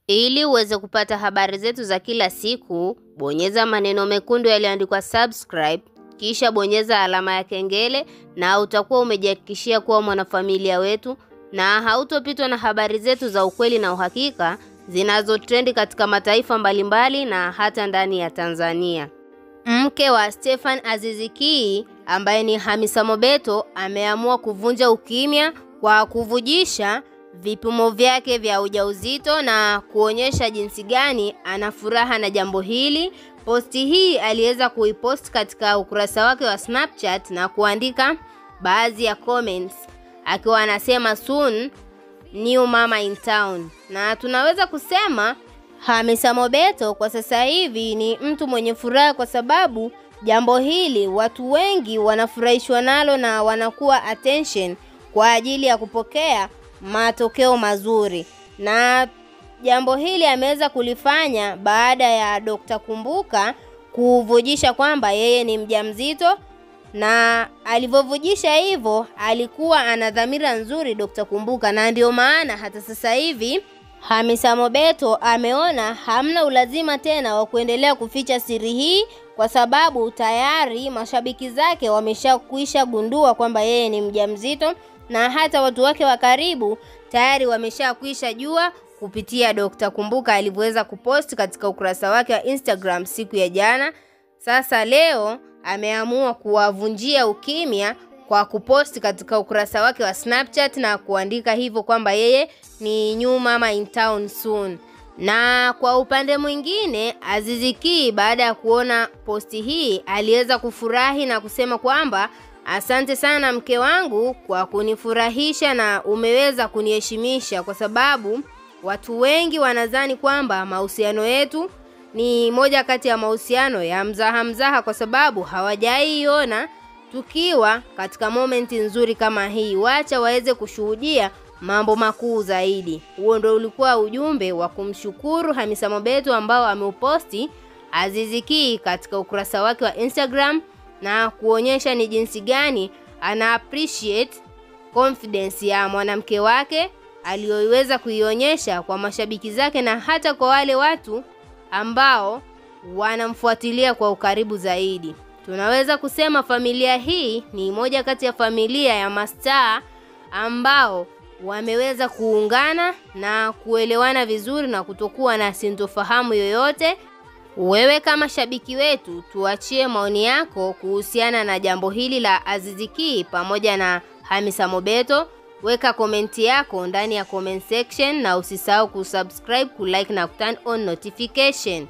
Ili uweze kupata habari zetu za kila siku, bonyeza maneno mekundu yaliyoandikwa subscribe, kisha bonyeza alama ya kengele na utakuwa umejihakikishia kuwa mwanafamilia wetu na hautopitwa na habari zetu za ukweli na uhakika zinazotrend katika mataifa mbalimbali na hata ndani ya Tanzania. Mke wa Stephen Aziz Ki ambaye ni Hamisa Mobeto ameamua kuvunja ukimya kwa kuvujisha vipimo vyake vya ujauzito na kuonyesha jinsi gani ana furaha na jambo hili. Posti hii aliweza kuipost katika ukurasa wake wa Snapchat na kuandika baadhi ya comments akiwa anasema soon new mama in town. Na tunaweza kusema Hamisa Mobeto kwa sasa hivi ni mtu mwenye furaha kwa sababu jambo hili watu wengi wanafurahishwa nalo na wanakuwa attention kwa ajili ya kupokea matokeo mazuri. Na jambo hili ameweza kulifanya baada ya Dr. Kumbuka kuvujisha kwamba yeye ni mjamzito, na alivovujisha hivyo alikuwa ana dhamira nzuri Dr. Kumbuka, na ndio maana hata sasa hivi Hamisa Mobeto ameona hamna ulazima tena wa kuendelea kuficha siri hii kwa sababu tayari mashabiki zake wameshakwisha gundua kwamba yeye ni mjamzito, na hata watu wake wa karibu tayari wameshakwisha jua kupitia Dr. Kumbuka alivyoweza kupost katika ukurasa wake wa Instagram siku ya jana. Sasa leo ameamua kuwavunjia ukimya kwa kupost katika ukurasa wake wa Snapchat na kuandika hivyo kwamba yeye ni new mama in town soon. Na kwa upande mwingine Aziz Ki baada ya kuona posti hii aliweza kufurahi na kusema kwamba asante sana mke wangu kwa kunifurahisha na umeweza kuniheshimisha, kwa sababu watu wengi wanadhani kwamba mahusiano yetu ni moja kati ya mahusiano ya mzaha kwa sababu hawajaiona tukiwa katika momenti nzuri kama hii. Wacha waweze kushuhudia mambo makuu zaidi. Huo ndio ulikuwa ujumbe wa kumshukuru Hamisa Mobeto ambao ameuposti Aziz Ki katika ukurasa wake wa Instagram na kuonyesha ni jinsi gani ana appreciate confidence ya mwanamke wake aliyoweza kuionyesha kwa mashabiki zake na hata kwa wale watu ambao wanamfuatilia kwa ukaribu zaidi. Tunaweza kusema familia hii ni moja kati ya familia ya mastaa ambao wameweza kuungana na kuelewana vizuri na kutokuwa na sintofahamu yoyote. Wewe kama shabiki wetu tuachie maoni yako kuhusiana na jambo hili la Aziz Ki pamoja na Hamisa Mobeto. Weka komenti yako ndani ya comment section na usisahau kusubscribe, kulike na kuturn on notification.